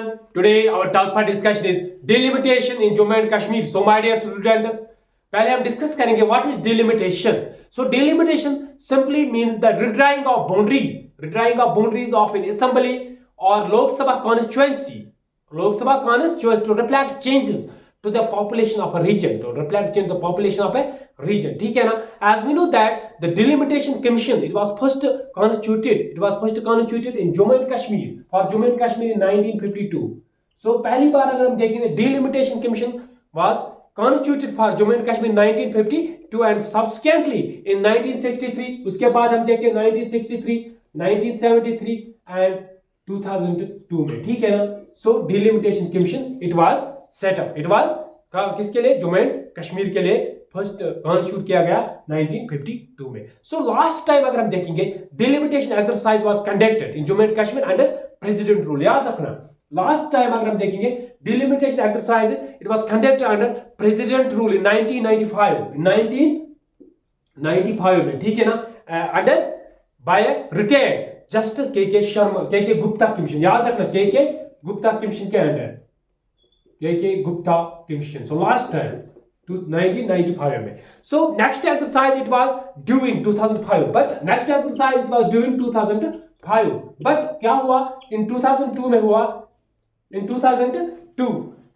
everyone. Today our topic for discussion is delimitation in Jammu and Kashmir. So my dear students, पहले हम discuss करेंगे what is delimitation. So delimitation simply means the redrawing of boundaries of an assembly or Lok Sabha constituency. Lok Sabha constituency to reflect changes to the population of a region. To reflect change the population of a region. ठीक है ना? As we know that the delimitation commission it was first constituted in Jammu and Kashmir for Jammu and Kashmir in 1952. So पहली बार अगर हम देखेंगे delimitation commission was constituted for Jammu and Kashmir in 1952 and subsequently in 1963 उसके बाद हम देखते हैं 1963, 1973 and 2002 में. ठीक है ना? So delimitation commission it was set up. It was किसके लिए? जम्मू एंड कश्मीर के लिए फर्स्ट कॉन्स्टिट्यूट किया गया 1952 में. सो लास्ट टाइम अगर हम देखेंगे delimitation exercise was conducted in Jammu and Kashmir under president rule. याद रखना लास्ट टाइम अगर हम देखेंगे delimitation exercise it was conducted under president rule in 1995 में. ठीक है ना? अंडर बाय रिटायर्ड जस्टिस के शर्मा के गुप्ता कमीशन. याद रखना के गुप्ता कमीशन के अंडर के Gupta commission. So last time 1995 में. So next exercise it was due in 2005 but next exercise it was due in 2005 but क्या हुआ in 2002 में हुआ in 2002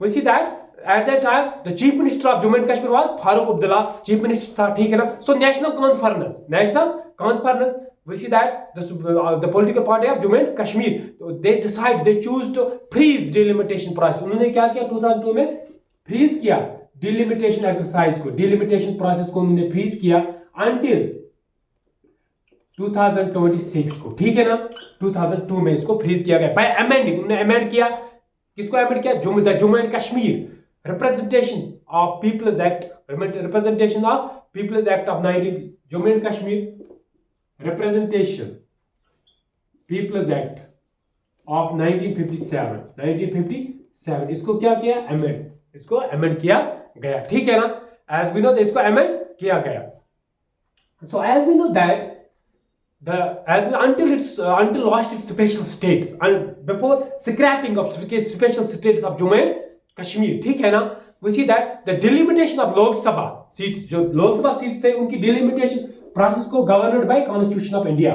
we see that at that time the chief minister of Jammu and Kashmir was Farooq Abdullah chief minister था. ठीक है ना? So national conference we see that the political party of Jammu and Kashmir they choose to freeze delimitation process. उन्होंने क्या किया 2002 में freeze किया delimitation exercise को, डिलिमिटेशन प्रोसेस को उन्होंने फ्रीज किया अंटिल 2026 को. ठीक है ना? 2002 में इसको फ्रीज किया गया बाय अमेंडिंग. उन्होंने अमेंड किया. किसको अमेंड किया? Jammu and Kashmir representation of people's act of 19 Jammu and Kashmir representation people's act of 1957 इसको क्या किया? अमेंड. इसको अमेंड किया गया. ठीक है ना? as we know इसको अमेंड किया गया. so as we know that until lost its special states and before scrapping of special states of Jammu and Kashmir. ठीक है ना? we see that the delimitation of Lok Sabha seats जो लोक सभा seats थे उनकी delimitation process को governed by Constitution of India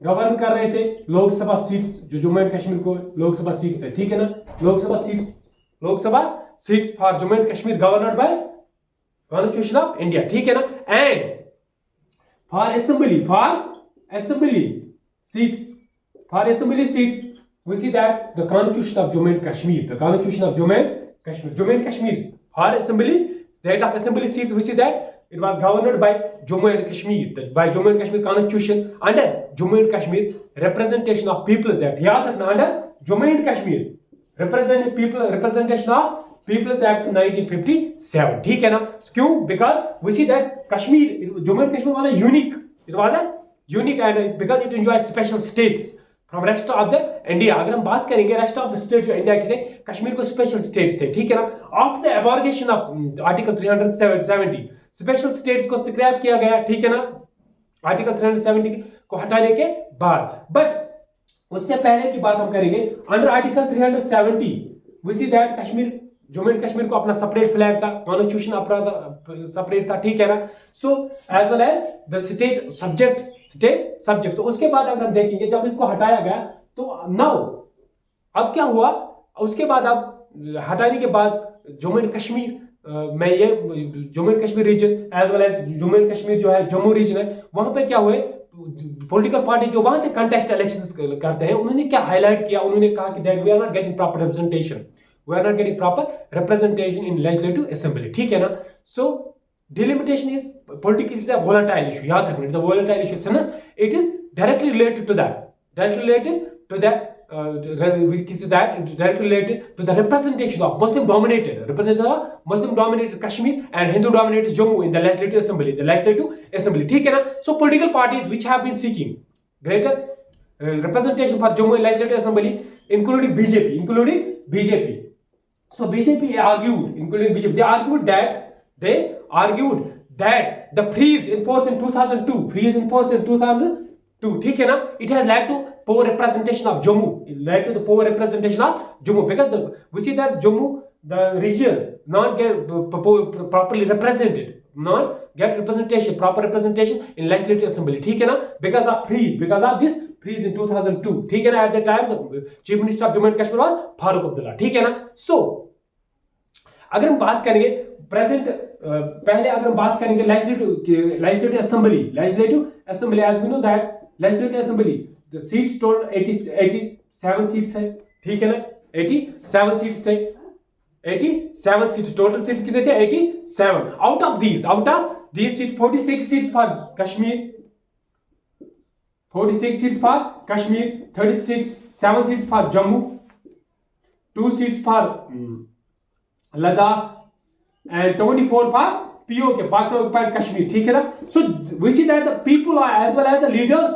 govern कर रहे थे लोकसभा सीट्स जो जम्मू एंड कश्मीर को लोकसभा सीट्स है. ठीक है ना? Lok Sabha seats for Jammu and Kashmir governed by constitution of India. ठीक है ना? And for assembly seats we see that the constitution of Jammu and Kashmir for assembly state of assembly seats we see that it was governed by Jammu and Kashmir by Jammu and Kashmir constitution under Jammu and Kashmir representation of people's act. याद रखना under Jammu and Kashmir representation of people's act 1957. ठीक है ना? क्यों? because we see that Jammu and Kashmir was a unique and because it enjoys special status from rest of the India. अगर हम बात करेंगे rest of the states जो India के थे कश्मीर को स्पेशल स्टेट्स थे. ठीक है ना? after the abrogation of article 370 special states को स्क्रैप किया गया. ठीक है ना? आर्टिकल 370 को हटाने के बाद. बट उससे पहले की बात हम करेंगे under article 370 we see that Jammu and Kashmir को अपना सेपरेट फ्लैग था, कॉन्स्टिट्यूशन अपना सेपरेट था. ठीक है ना? So as well as the state subjects. उसके बाद अगर हम देखेंगे जब इसको हटाया गया तो नाउ अब क्या हुआ? उसके बाद अब हटाने के बाद जम्मू एंड कश्मीर में ये Jammu and Kashmir region as well as Jammu and Kashmir जो है जम्मू रीजन है वहां पे क्या हुए पॉलिटिकल पार्टी जो वहां से कंटेस्ट इलेक्शंस करते हैं उन्होंने क्या हाईलाइट किया? उन्होंने कहा कि that we are not getting proper representation in legislative assembly. ठीक है ना? So delimitation is political is a volatile issue. याद रखना it's a volatile issue since it is directly related to the representation of Muslim dominated Kashmir and Hindu dominated Jammu in the legislative assembly. ठीक है ना? So political parties which have been seeking greater representation for Jammu in legislative assembly including BJP. So BJP argued that the freeze enforced in 2002 ठीक है ना? it has led to poor representation of Jammu. It led to the poor representation of Jammu because we see that Jammu, the region, not get properly represented, not get representation, proper representation in legislative assembly. ठीक है ना? Because of this freeze in 2002. ठीक है ना? At that time, the chief minister of Jammu and Kashmir was Farooq Abdullah. ठीक है ना? So अगर हम बात करेंगे प्रेजेंट, पहले अगर हम बात करेंगे legislative assembly, as we know that legislative assembly, the seats total 87 seats है. ठीक है ना? 87 seats थे. 87 seats, total seats कितने थे? 87. Out of these seats, 46 seats for Kashmir, 7 seats for Jammu, 2 seats for Ladakh, and 24 for POK, Pakistan occupied Kashmir. ठीक है ना? So we see that the people are as well as the leaders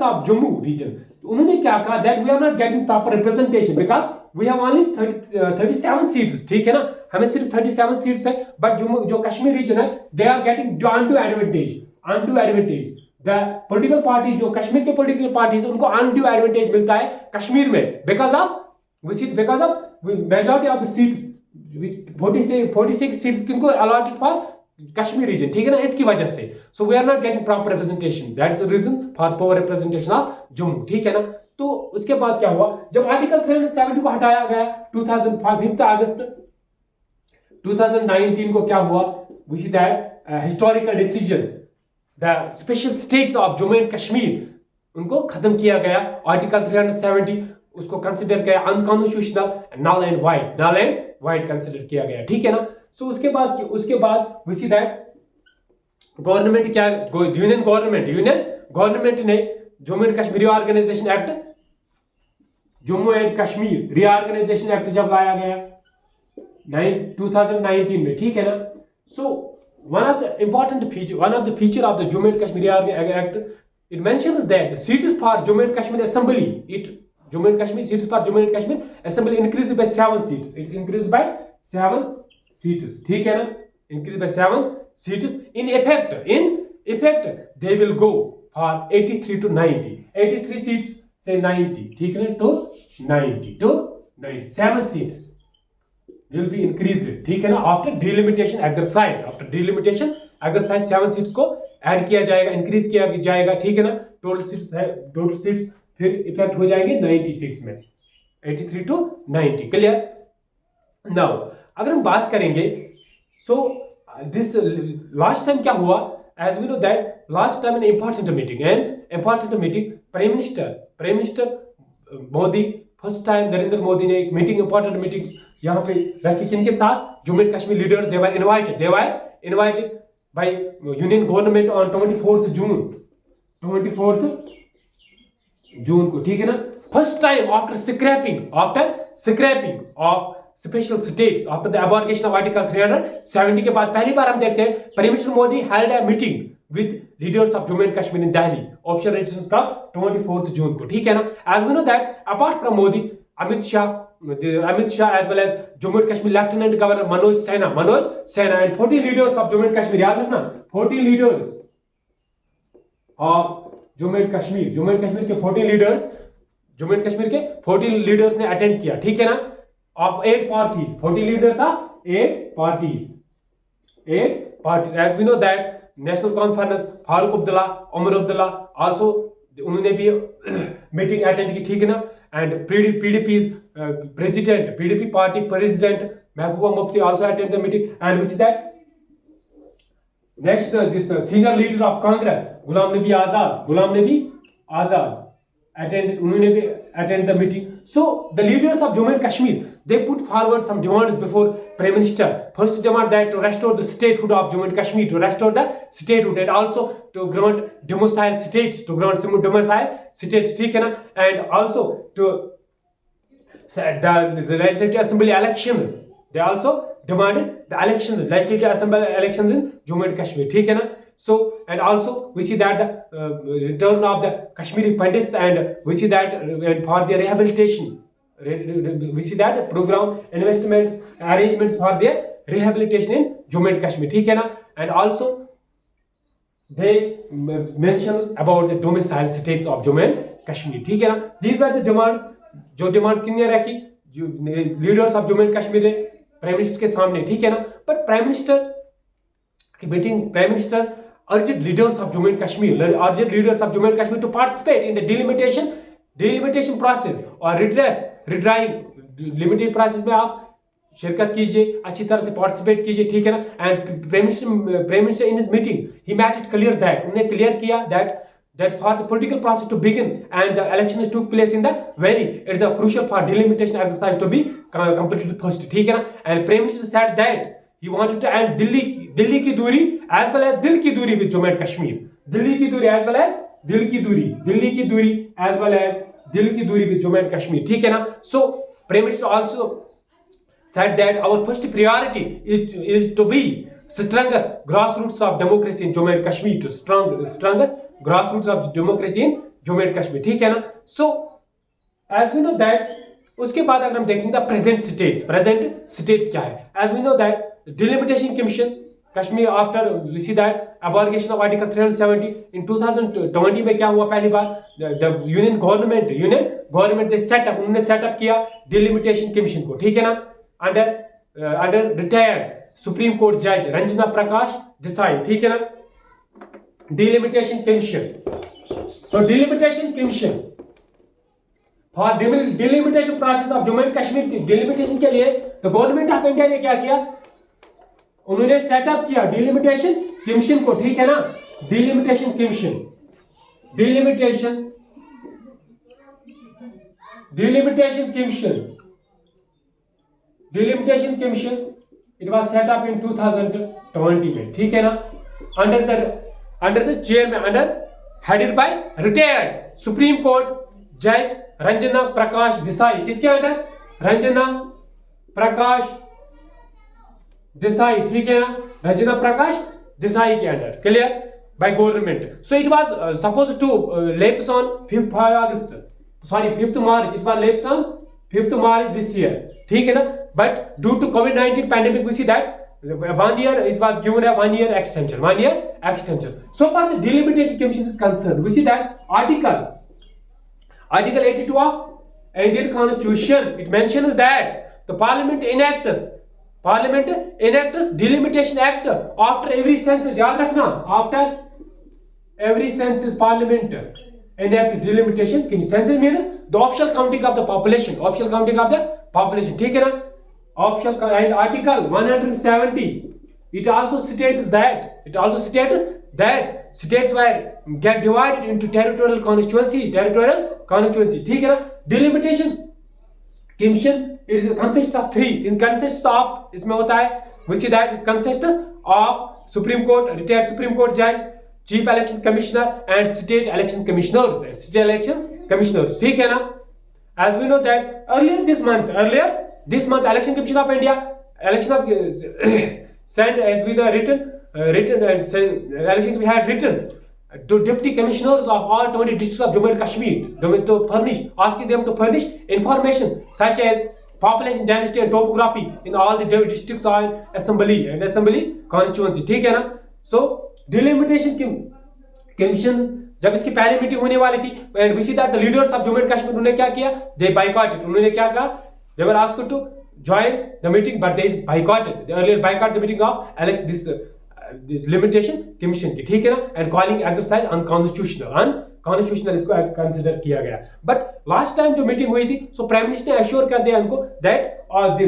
of Jammu region, उन्होंने क्या कहा that we are not getting proper representation because we have only 37 seats. ठीक है ना? हमें सिर्फ 37 seats है, but जो कश्मीर region है, they are getting undue advantage. The political party, जो कश्मीर के political parties, उनको undue advantage मिलता है कश्मीर में because of majority of the seats, 46 seats किनको allotted for Kashmir region. ठीक है ना? इसकी वजह से so we are not getting proper representation. That is the reason for poor representation of Jammu. ठीक है ना? तो उसके बाद क्या हुआ, जब आर्टिकल 370 को हटाया गया 5 अगस्त 2019 को क्या हुआ, we see that historical decision, the special states of Jammu and Kashmir, उनको खत्म किया गया. आर्टिकल 370 उसको कंसिडर किया unconstitutional, null and void consider किया गया. ठीक है ना? सो उसके बाद we see that गवर्नमेंट क्या, यूनियन गवर्नमेंट ने Jammu and Kashmir reorganisation act जब लाया गया 2019 में. ठीक है ना? सो one of the feature of the Jammu and Kashmir Act, it mentions that the seats for Jammu and Kashmir Assembly, seats for Jammu and Kashmir Assembly increased by 7 seats. It's increased by 7 seats. ठीक है ना? Increased by 7 seats. In effect, they will go for 83 to 90. 83 seats say 90. ठीक है ना? To 90. 7 seats will be increased. ठीक है ना? After delimitation exercise 7 seats को ऐड किया जाएगा, इंक्रीज किया जाएगा. ठीक है ना? टोटल सीट्स फिर इफेक्ट हो जाएंगे 96 में, 83 to 90. क्लियर? नाउ अगर हम बात करेंगे, सो दिस लास्ट टाइम क्या हुआ, as we know that last time an important meeting prime minister Modi, first time Narendra Modi ने एक इंपॉर्टेंट मीटिंग यहाँ पे रखी. किनके साथ? Jammu and Kashmir leaders. they were invited by union government on 24th June को. ठीक है ना? First time after scrapping of special status, after the abrogation of article 370 के बाद पहली बार हम देखते हैं prime minister Modi held a meeting with leaders of Jammu and Kashmir in Delhi. Official registration का 24th June को. ठीक है ना? As we know that apart from Modi, Amit Shah as well as Jammu and Kashmir Lieutenant Governor Manoj Sena and 40 leaders of Jammu and Kashmir. याद रखना, 40 leaders of Jammu and Kashmir के 40 leaders, Jammu and Kashmir के 40 leaders ने attend किया. ठीक है ना? of 8 parties, 40 leaders of 8 parties. As we know that National Conference, Farooq Abdullah, Omar Abdullah also उन्होंने भी मीटिंग अटेंड की. ठीक है ना? and PDP's president, PDP party president Mehbooba Mufti also attended the meeting. And we see that next this senior leader of Congress Ghulam Nabi Azad attend the meeting. So the leaders of Jammu and Kashmir, they put forward some demands before Prime Minister. First demand that to restore the statehood of Jammu and Kashmir, to restore the statehood, and also to grant domicile states, ठीक है ना? And also to the legislative assembly elections. They also demanded the legislative assembly elections in Jammu and Kashmir. ठीक है ना? So and also we see that the return of the Kashmiri Pandits, and we see that for their rehabilitation. We see that the program investments arrangements for their rehabilitation in Jammu and Kashmir. ठीक है ना? And also they mentions about the domicile states of Jammu and Kashmir, ठीक है ना. These were the demands, जो demands किन्ने रखी, जो leaders of Jammu and Kashmir ने प्राइम मिनिस्टर के सामने, ठीक है ना. बट प्राइम मिनिस्टर की meeting, prime minister urged leaders of Jammu and Kashmir, urged leaders of Jammu and Kashmir to participate in the delimitation process और redrawing limited process में आप शिरकत कीजिए, अच्छी तरह से पार्टिसिपेट कीजिए, ठीक है ना. And prime minister in his meeting he made it clear that, उन्होंने क्लियर किया that for the political process to begin and the elections took place in the valley, it is a crucial for delimitation exercise to be completed first, ठीक है ना. And prime minister said that he wanted to end Delhi की दूरी as well as दिल की दूरी with Jammu and Kashmir, Delhi की दूरी as well as दिल की दूरी, दिल्ली की दूरी as well as दिल की दूरी with Jammu and Kashmir, ठीक है ना. So prime minister also said that our first priority is to be stronger grassroots of democracy in Jammu and Kashmir, to stronger grassroots of democracy in Jammu and Kashmir, ठीक है ना. So as we know that, उसके बाद अगर हम देखेंगे the present states क्या है. As we know that the delimitation commission Kashmir, after we see that abrogation of article 370 in 2020 में क्या हुआ, पहली बार the union government they उन्होंने set up किया delimitation commission को, ठीक है ना. under retired Supreme Court Judge Ranjana Prakash Desai, ठीक है ना. Delimitation Commission. So delimitation commission for delimitation process of Jammu and Kashmir, delimitation के लिए तो गवर्नमेंट ऑफ इंडिया ने क्या किया, उन्होंने सेटअप किया delimitation commission को, ठीक है ना. delimitation commission it was set up in 2020 में, ठीक है ना. under the chairman, headed by retired Supreme Court Judge Ranjana Prakash Desai, किसके अंडर, रंजना प्रकाश देसाई, ठीक है ना. रंजना प्रकाश देसाई के under, clear, by government. So it was supposed to lapse on 5th March, it was lapse on 5th March this year, ठीक है ना. But due to COVID-19 pandemic we see that 1 year it was given a 1 year extension. So far the delimitation commission is concerned, we see that article 82 of Indian Constitution, it mentions that the parliament enacts delimitation act after every census. याद रखना, after every census parliament enacts delimitation. Census means the official counting of the population, ठीक है ना. And article 170 it also states that states were get divided into territorial constituency, ठीक है ना. delimitation commission it consists of three, इसमें होता है, we see that it consists of Supreme Court, retired Supreme Court judge, chief election commissioner and state election commissioners, ठीक है ना. As we know that earlier this month election commission of India sent as with the written election we had written to deputy commissioners of all 20 districts of Jammu and Kashmir to asking them to furnish information such as population density and topography in all the districts and assembly constituency, ठीक है ना. So delimitation commissions जब इसकी पहली meeting होने वाली थी, and we see that the leaders of Jammu and Kashmir उन्होंने क्या किया, they boycotted, उन्होंने क्या कहा, they were asked to join the meeting but they boycotted, they earlier boycotted the meeting of this limitation commission की, ठीक है ना. and calling exercise unconstitutional इसको कंसिडर किया गया. बट लास्ट टाइम जो मीटिंग हुई थी, सो प्राइम मिनिस्टर ने एश्योर कर दिया उनको that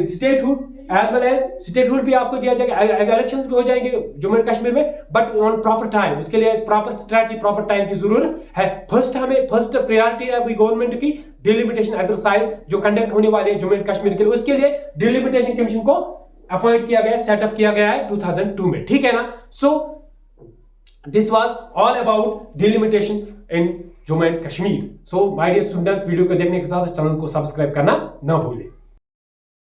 statehood as well as statehood भी आपको दिया जाएगा, इलेक्शंस भी हो जाएंगे जम्मू एंड कश्मीर में, बट ऑन प्रॉपर टाइम. उसके लिए प्रॉपर स्ट्रेटजी, प्रॉपर टाइम की जरूरत है. फर्स्ट प्रायोरिटी है अभी गवर्नमेंट की डिलिमिटेशन एक्सरसाइज जो कंडक्ट होने वाले हैं जम्मू एंड कश्मीर के लिए. उसके लिए डिलिमिटेशन कमीशन को अपॉइंट किया गया, सेटअप किया गया है 2002 में, ठीक है ना. So this was all about delimitation in Jammu and Kashmir. So my dear students, video को देखने के साथ चैनल को सब्सक्राइब करना ना भूलें.